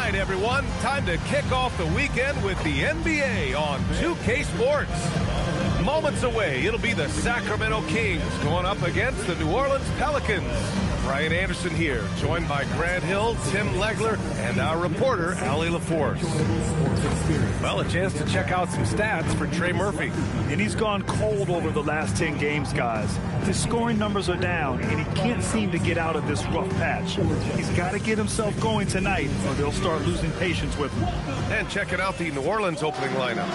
right, everyone. Time to kick off the weekend with the NBA on 2K Sports. Moments away, it'll be the Sacramento Kings going up against the New Orleans Pelicans. Brian Anderson here, joined by Grant Hill, Tim Legler, and our reporter, Allie LaForce. Well, a chance to check out some stats for Trey Murphy. And he's gone cold over the last 10 games, guys. His scoring numbers are down, and he can't seem to get out of this rough patch. He's got to get himself going tonight, or they'll start losing patience with him. And checking out the New Orleans opening lineup.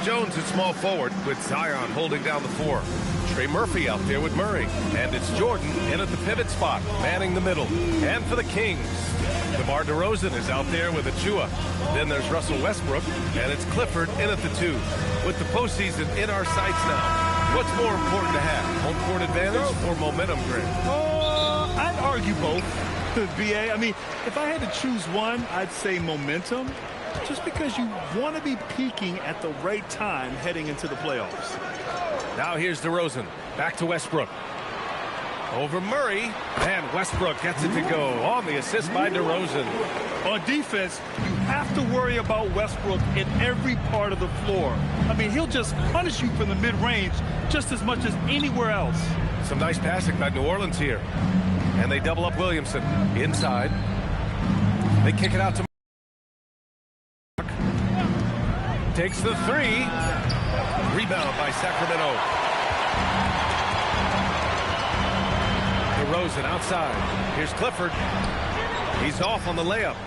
Jones at small forward with Zion holding down the 4. Trey Murphy out there with Murray. And it's Jordan in at the pivot spot, manning the middle. And for the Kings, DeMar DeRozan is out there with Achua. Then there's Russell Westbrook, and it's Clifford in at the 2. With the postseason in our sights now, what's more important to have, home court advantage or momentum, Grant? I'd argue both, BA. I mean, if I had to choose one, I'd say momentum, just because you want to be peaking at the right time heading into the playoffs. Now here's DeRozan, back to Westbrook. Over Murray, and Westbrook gets it to go on the assist by DeRozan. On defense, you have to worry about Westbrook in every part of the floor. I mean, he'll just punish you from the mid-range just as much as anywhere else. Some nice passing by New Orleans here. And they double up Williamson inside. They kick it out to takes the 3. Rebound by Sacramento. DeRozan outside. Here's Clifford. He's off on the layup.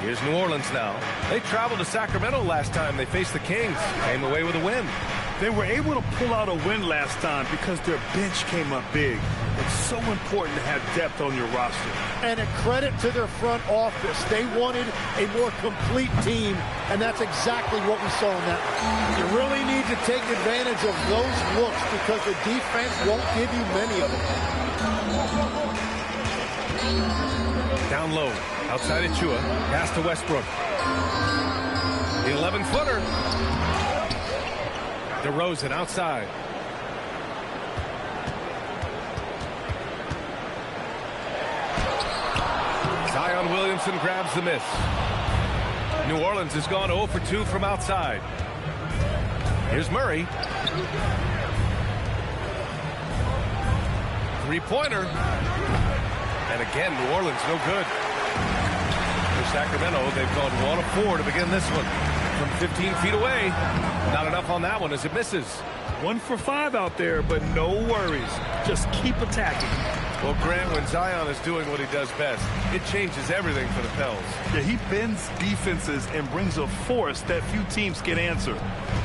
Here's New Orleans now. They traveled to Sacramento last time they faced the Kings. Came away with a win. They were able to pull out a win last time because their bench came up big. It's so important to have depth on your roster. And a credit to their front office. They wanted a more complete team, and that's exactly what we saw in that one. You really need to take advantage of those looks because the defense won't give you many of them. Down low, outside Achua, pass to Westbrook. The 11-footer. DeRozan outside. Zion Williamson grabs the miss. New Orleans has gone 0 for 2 from outside. Here's Murray. Three-pointer. And again, New Orleans no good. For Sacramento, they've gone 1 of 4 to begin this one. From 15 feet away. Not enough on that one as it misses. 1 for 5 out there, but no worries. Just keep attacking. Well, Grant, when Zion is doing what he does best, it changes everything for the Pels. Yeah, he bends defenses and brings a force that few teams can answer.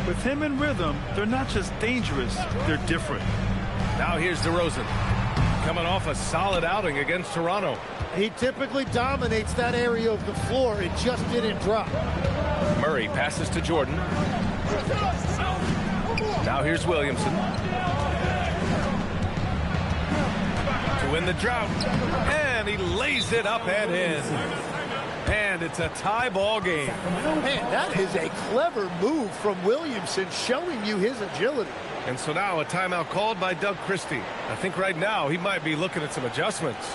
With him in rhythm, they're not just dangerous, they're different. Now here's DeRozan, coming off a solid outing against Toronto. He typically dominates that area of the floor. It just didn't drop. Murray passes to Jordan. Now here's Williamson. To win the drought. And he lays it up and in. And it's a tie ball game. Man, that is a clever move from Williamson, showing you his agility. And so now a timeout called by Doug Christie. I think right now he might be looking at some adjustments.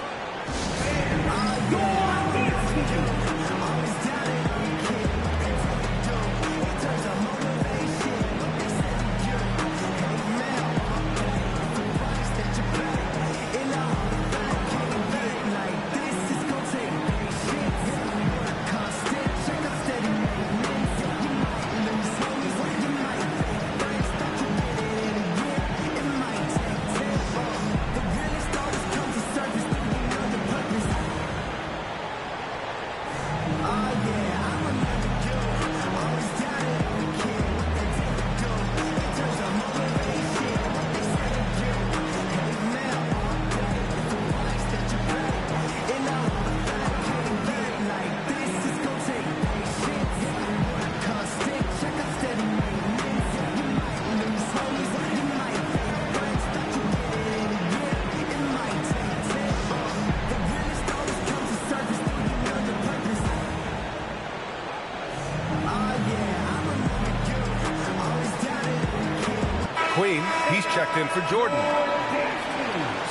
Queen, he's checked in for Jordan.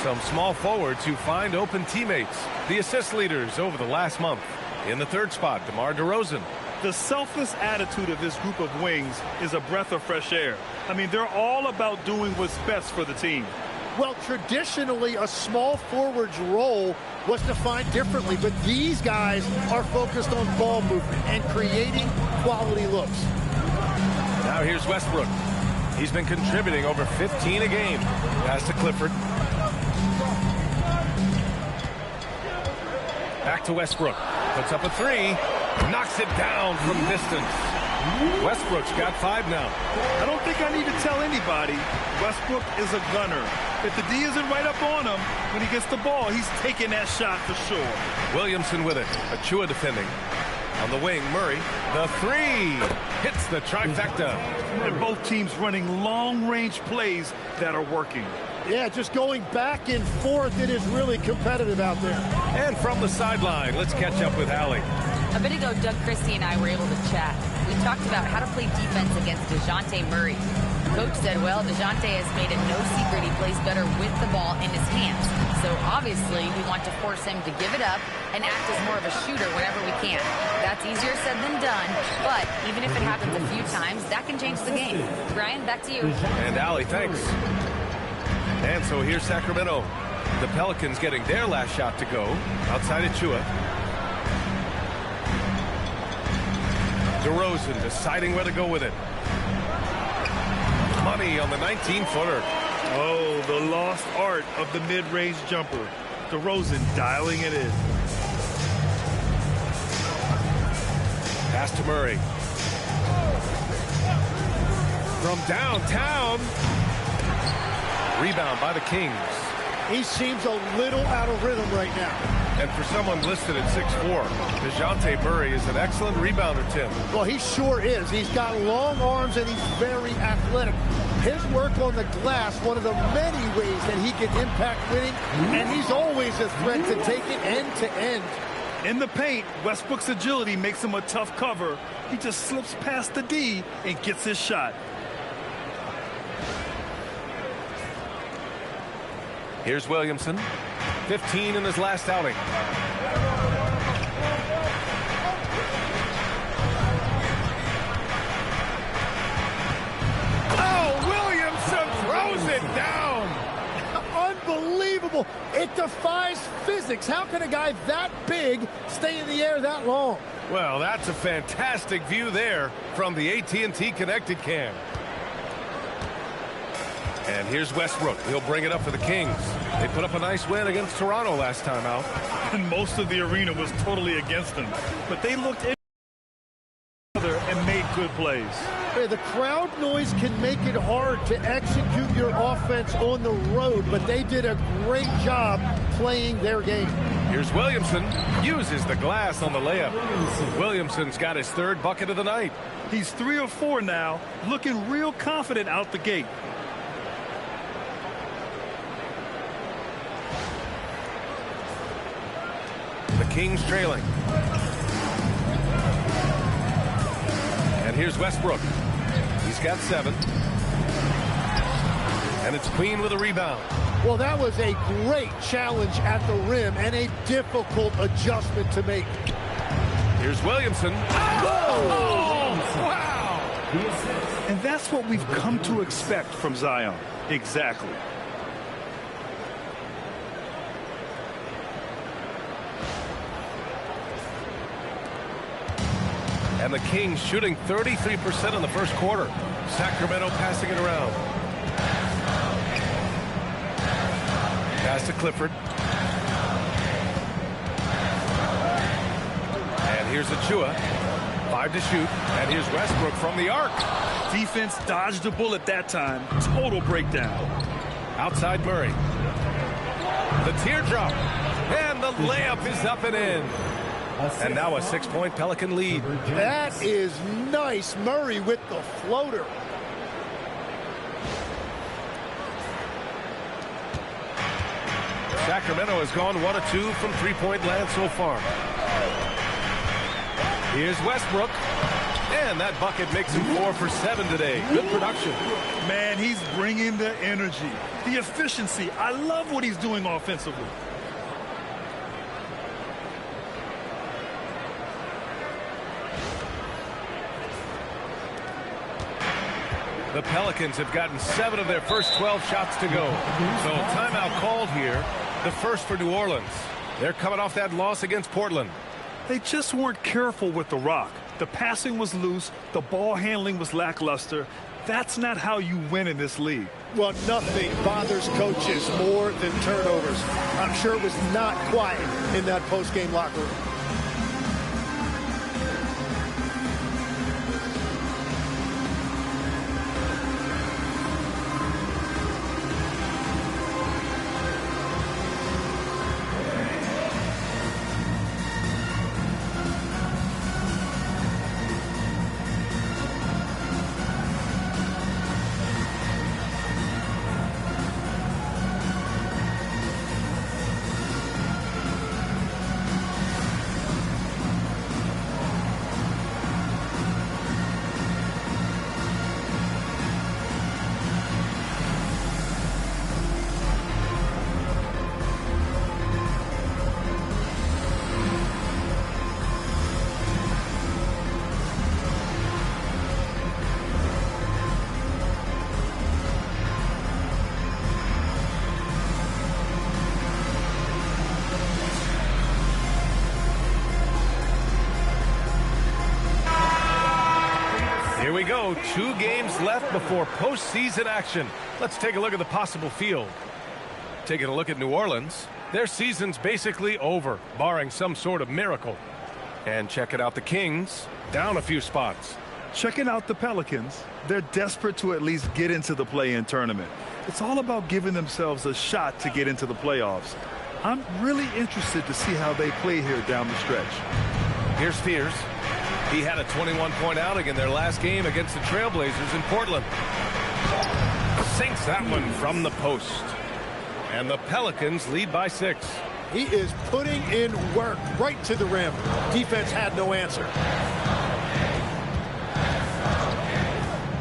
Some small forwards who find open teammates. The assist leaders over the last month. In the third spot, DeMar DeRozan. The selfless attitude of this group of wings is a breath of fresh air. I mean, they're all about doing what's best for the team. Well, traditionally, a small forward's role was defined differently, but these guys are focused on ball movement and creating quality looks. Now here's Westbrook. He's been contributing over 15 a game. Pass to Clifford. Back to Westbrook. Puts up a three. Knocks it down from distance. Westbrook's got 5 now. I don't think I need to tell anybody Westbrook is a gunner. If the D isn't right up on him, when he gets the ball, he's taking that shot for sure. Williamson with it. Achua defending. On the wing, Murray. The three. Hits the trifecta. And both teams running long-range plays that are working. Yeah, just going back and forth, it is really competitive out there. And from the sideline, let's catch up with Allie. A bit ago, Doug Christie and I were able to chat. We talked about how to play defense against DeJounte Murray. Coach said, well, DeJounte has made it no secret he plays better with the ball in his hands. So obviously, we want to force him to give it up and act as more of a shooter whenever we can. That's easier said than done, but even if it happens a few times, that can change the game. Brian, back to you. And Allie, thanks. And so here's Sacramento. The Pelicans getting their last shot to go. Outside Achua. DeRozan deciding where to go with it. Money on the 19-footer. Oh, the lost art of the mid-range jumper. DeRozan dialing it in. Pass to Murray. From downtown. Rebound by the Kings. He seems a little out of rhythm right now. And for someone listed at 6'4", DeJounte Murray is an excellent rebounder, Tim. Well, he sure is. He's got long arms and he's very athletic. His work on the glass, one of the many ways that he can impact winning, and he's always a threat to take it end to end. In the paint, Westbrook's agility makes him a tough cover. He just slips past the D and gets his shot. Here's Williamson. 15 in his last outing. Oh, Williamson throws it down. Unbelievable. It defies physics. How can a guy that big stay in the air that long? Well, that's a fantastic view there from the AT&T Connected Cam. And here's Westbrook. He'll bring it up for the Kings. They put up a nice win against Toronto last time out. And most of the arena was totally against them. But they looked in together and made good plays. Hey, the crowd noise can make it hard to execute your offense on the road, but they did a great job playing their game. Here's Williamson. Uses the glass on the layup. Williamson's got his 3rd bucket of the night. He's 3 or 4 now, looking real confident out the gate. The Kings trailing. And here's Westbrook. He's got 7. And it's Queen with a rebound. Well, that was a great challenge at the rim and a difficult adjustment to make. Here's Williamson. Oh, wow! And that's what we've come to expect from Zion. Exactly. And the Kings shooting 33% in the first quarter. Sacramento passing it around. Pass to Clifford. And here's Achua. 5 to shoot. And here's Westbrook from the arc. Defense dodged a bullet that time. Total breakdown. Outside Murray. The teardrop. And the layup is up and in. And now a 6-point Pelican lead. That is nice. Murray with the floater. Sacramento has gone 1 of 2 from 3-point land so far. Here's Westbrook. And that bucket makes him 4 for 7 today. Good production. Man, he's bringing the energy, the efficiency. I love what he's doing offensively. The Pelicans have gotten 7 of their first 12 shots to go. So timeout called here, the first for New Orleans. They're coming off that loss against Portland. They just weren't careful with the rock. The passing was loose. The ball handling was lackluster. That's not how you win in this league. Well, nothing bothers coaches more than turnovers. I'm sure it was not quiet in that post-game locker room. Here we go. 2 games left before postseason action. Let's take a look at the possible field. Taking a look at New Orleans, their season's basically over, barring some sort of miracle. And checking out the Kings, down a few spots. Checking out the Pelicans, they're desperate to at least get into the play-in tournament. It's all about giving themselves a shot to get into the playoffs. I'm really interested to see how they play here down the stretch. Here's Spears. He had a 21-point outing in their last game against the Trailblazers in Portland. Sinks that one from the post. And the Pelicans lead by 6. He is putting in work right to the rim. Defense had no answer.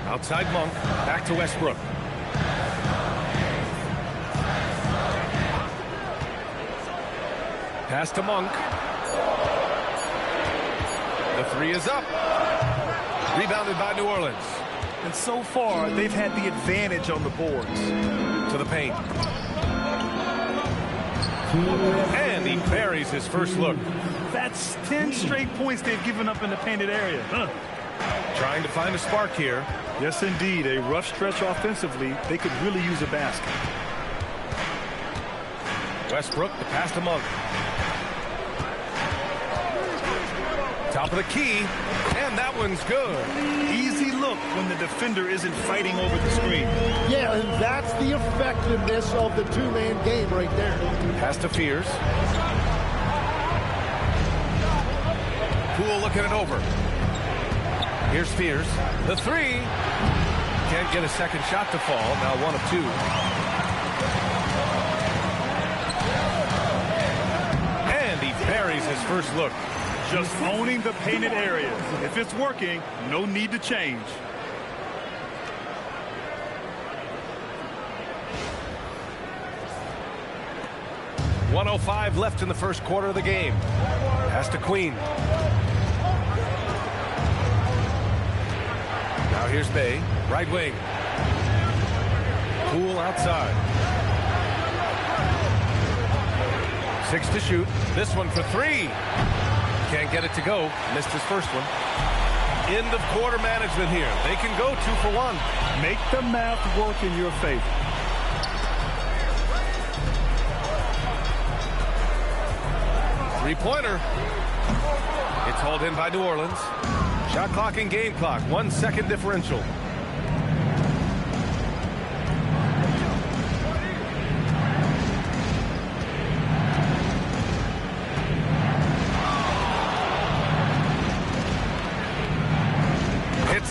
Outside Monk, back to Westbrook. Pass to Monk. The 3 is up. Rebounded by New Orleans. And so far, they've had the advantage on the boards. To the paint. And he buries his first look. That's 10 straight points they've given up in the painted area. Trying to find a spark here. Yes, indeed. A rough stretch offensively. They could really use a basket. Westbrook, the pass to Monk. Top of the key, and that one's good. Easy look when the defender isn't fighting over the screen. Yeah, and that's the effectiveness of the two-man game right there. Pass to Fears. Poole looking it over. Here's Fears. The 3. Can't get a second shot to fall. Now 1 of 2. And he buries his first look. Just owning the painted area. If it's working, no need to change. .105 left in the first quarter of the game. Pass to Queen. Now here's Bay, right wing. Poole outside. 6 to shoot. This one for 3. Can't get it to go. Missed his first one. End of quarter management here. They can go 2 for 1. Make the math work in your favor. Three-pointer. It's hauled in by New Orleans. Shot clock and game clock. 1 second differential.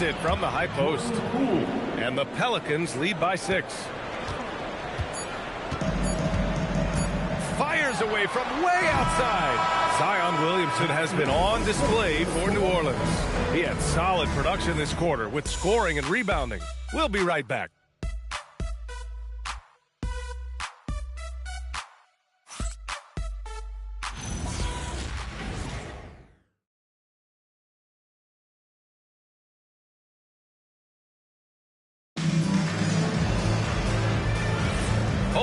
It from the high post. And the Pelicans lead by 6. Fires away from way outside. Zion Williamson has been on display for New Orleans. He had solid production this quarter with scoring and rebounding. We'll be right back.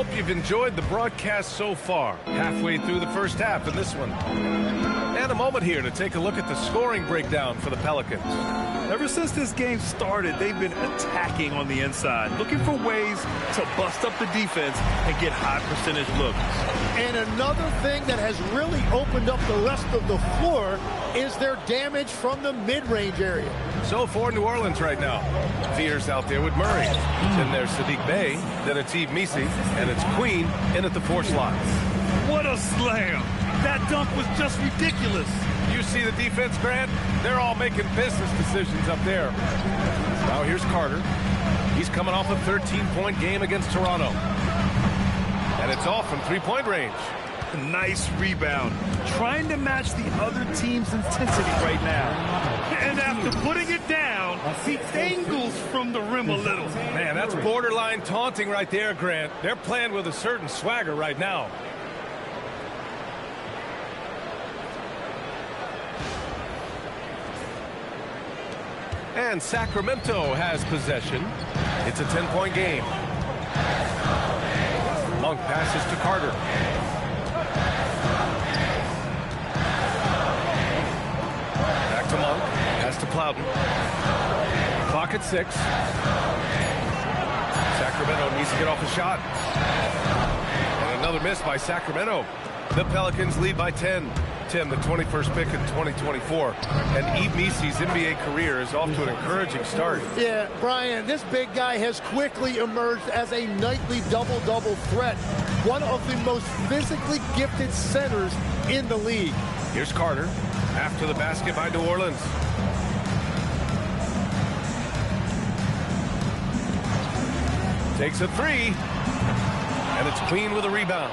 Hope you've enjoyed the broadcast so far. Halfway through the first half in this one. And a moment here to take a look at the scoring breakdown for the Pelicans. Ever since this game started, they've been attacking on the inside, looking for ways to bust up the defense and get high percentage looks. And another thing that has really opened up the rest of the floor is their damage from the mid-range area. So for New Orleans right now, Fears out there with Murray. Then there's Sadiq Bey, then it's Yves Missi, and it's Queen in at the 4 slot. What a slam! That dunk was just ridiculous. You see the defense, Grant? They're all making business decisions up there. Now here's Carter. He's coming off a 13-point game against Toronto. And it's off from 3-point range. Nice rebound. Trying to match the other team's intensity right now. And after putting it down, he angles from the rim a little. Man, that's borderline taunting right there, Grant. They're playing with a certain swagger right now. And Sacramento has possession. It's a 10-point game. Monk passes to Carter. Back to Monk. Pass to Plowden. Clock at 6. Sacramento needs to get off a shot. And another miss by Sacramento. The Pelicans lead by 10. Tim, the 21st pick in 2024. And Yves Missi's NBA career is off to an encouraging start. Yeah, Brian, this big guy has quickly emerged as a nightly double-double threat. One of the most physically gifted centers in the league. Here's Carter after the basket by New Orleans. Takes a 3. And it's Queen with a rebound.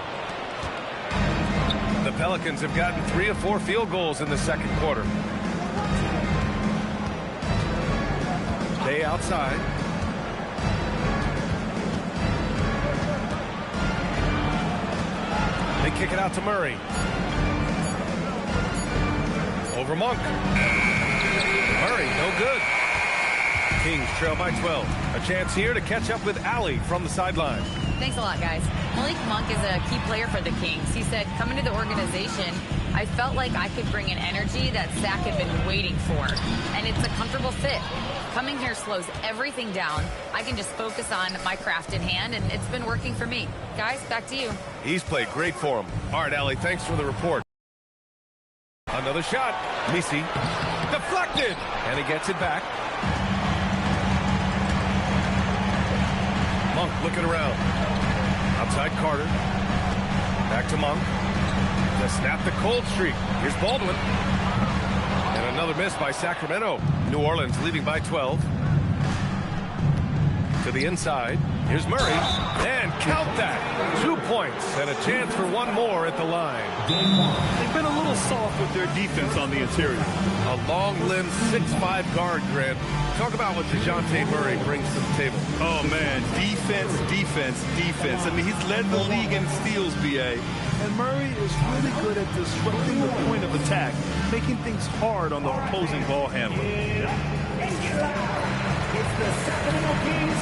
The Pelicans have gotten 3 of 4 field goals in the second quarter. Bey outside. They kick it out to Murray. Over Monk. Murray, no good. Kings trail by 12. A chance here to catch up with Allie from the sideline. Thanks a lot, guys. Malik Monk is a key player for the Kings. He said, coming to the organization, I felt like I could bring an energy that Sac had been waiting for. And it's a comfortable fit. Coming here slows everything down. I can just focus on my craft in hand, and it's been working for me. Guys, back to you. He's played great for him. All right, Allie, thanks for the report. Another shot. Missi deflected, and he gets it back. Monk looking around. Outside Carter. Back to Monk. To snap the cold streak. Here's Baldwin. And another miss by Sacramento. New Orleans leading by 12. To the inside. Here's Murray. And count that. 2 points and a chance for one more at the line. They've been a little soft with their defense on the interior. A long-limbed 6'5" guard, Grant. Talk about what DeJounte Murray brings to the table. Oh, man. Defense, defense, defense. I mean, he's led the league in steals, BA. And Murray is really good at disrupting the point of attack, making things hard on the opposing ball handler. It's the Sacramento Kings.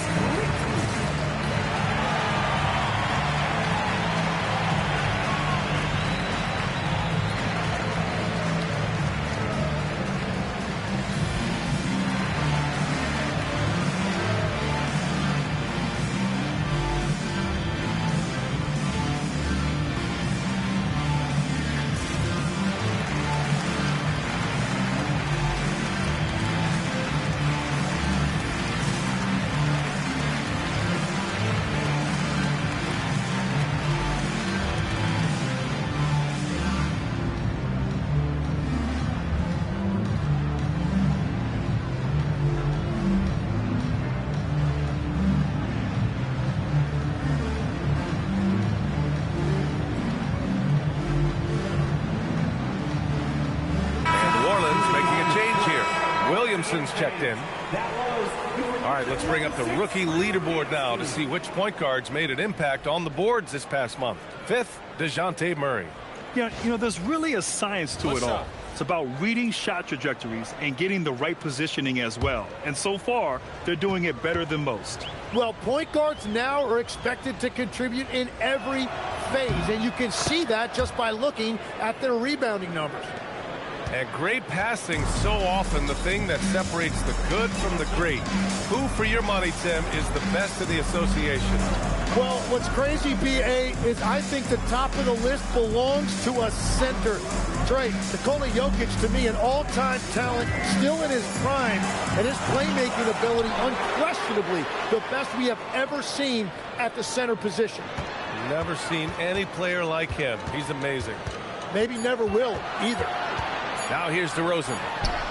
Williamson's checked in. All right, let's bring up the rookie leaderboard now to see which point guards made an impact on the boards this past month. 5th, DeJounte Murray. Yeah, you know, there's really a science to it all. It's about reading shot trajectories and getting the right positioning as well. And so far, they're doing it better than most. Well, point guards now are expected to contribute in every phase, and you can see that just by looking at their rebounding numbers. And great passing, so often the thing that separates the good from the great. Who, for your money, Tim, is the best in the association? Well, what's crazy, B.A., is I think the top of the list belongs to a center. Trey, Nikola Jokic, to me, an all-time talent, still in his prime, and his playmaking ability, unquestionably the best we have ever seen at the center position. Never seen any player like him. He's amazing. Maybe never will, either. Now here's DeRozan.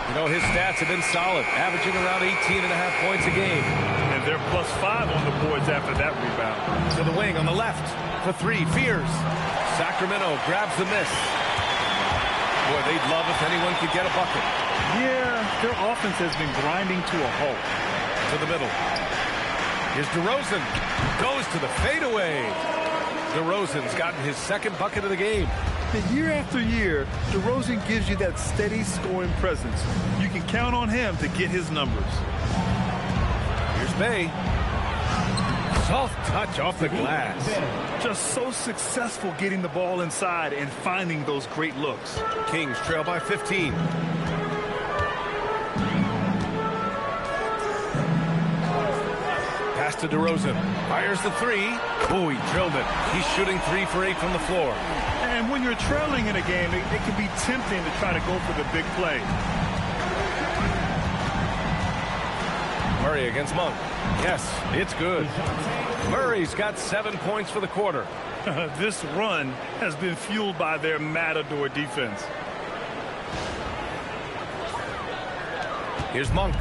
You know, his stats have been solid, averaging around 18.5 points a game. And they're +5 on the boards after that rebound. To the wing on the left for three. Fears. Sacramento grabs the miss. Boy, they'd love if anyone could get a bucket. Yeah, their offense has been grinding to a halt. To the middle. Here's DeRozan. Goes to the fadeaway. DeRozan's gotten his second bucket of the game. Year after year, DeRozan gives you that steady scoring presence. You can count on him to get his numbers. Here's Bay. Soft touch off the glass. Just so successful getting the ball inside and finding those great looks. Kings trail by 15. Pass to DeRozan. Fires the three. Oh, he drilled it. He's shooting 3 for 8 from the floor. And when you're trailing in a game, it can be tempting to try to go for the big play. Murray against Monk. Yes, it's good. Murray's got 7 points for the quarter. This run has been fueled by their Matador defense. Here's Monk.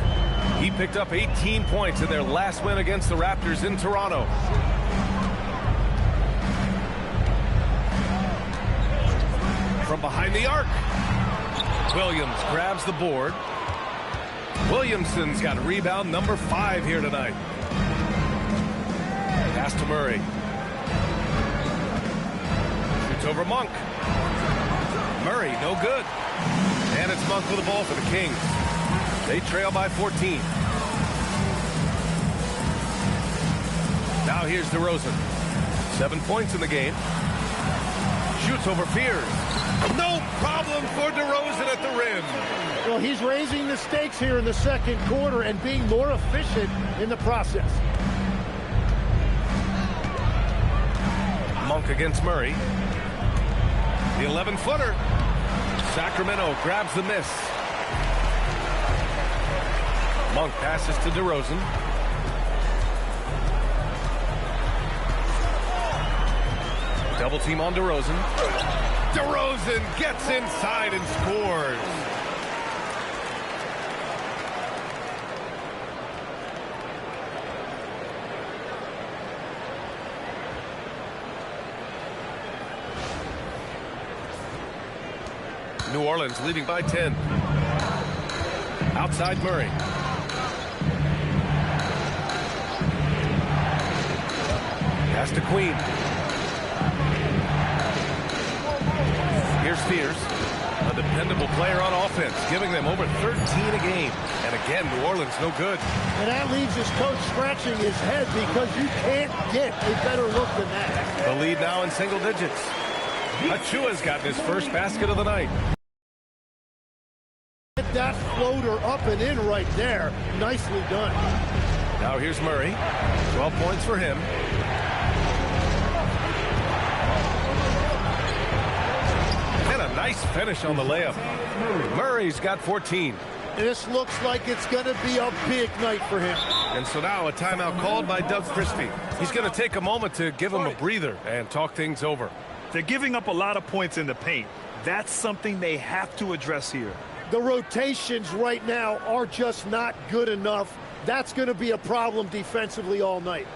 He picked up 18 points in their last win against the Raptors in Toronto. From behind the arc. Williams grabs the board. Williamson's got rebound number 5 here tonight. Pass to Murray. Shoots over Monk. Murray, no good. And it's Monk with the ball for the Kings. They trail by 14. Now here's DeRozan. 7 points in the game. Shoots over Fears. No problem for DeRozan at the rim. Well, he's raising the stakes here in the second quarter and being more efficient in the process. Monk against Murray. The 11-footer. Sacramento grabs the miss. Monk passes to DeRozan. Double team on DeRozan. DeRozan gets inside and scores. New Orleans leading by 10. Outside Murray. Pass to Queen. Here's Fears, a dependable player on offense, giving them over 13 a game. And again, New Orleans no good. And that leaves his coach scratching his head because you can't get a better look than that. The lead now in single digits. Achua's gotten his first basket of the night. Get that floater up and in right there. Nicely done. Now here's Murray. 12 points for him. And a nice finish on the layup. Murray's got 14. This looks like it's going to be a big night for him. And so now a timeout called by Doug Christie. He's going to take a moment to give him a breather and talk things over. They're giving up a lot of points in the paint. That's something they have to address here. The rotations right now are just not good enough. That's going to be a problem defensively all night.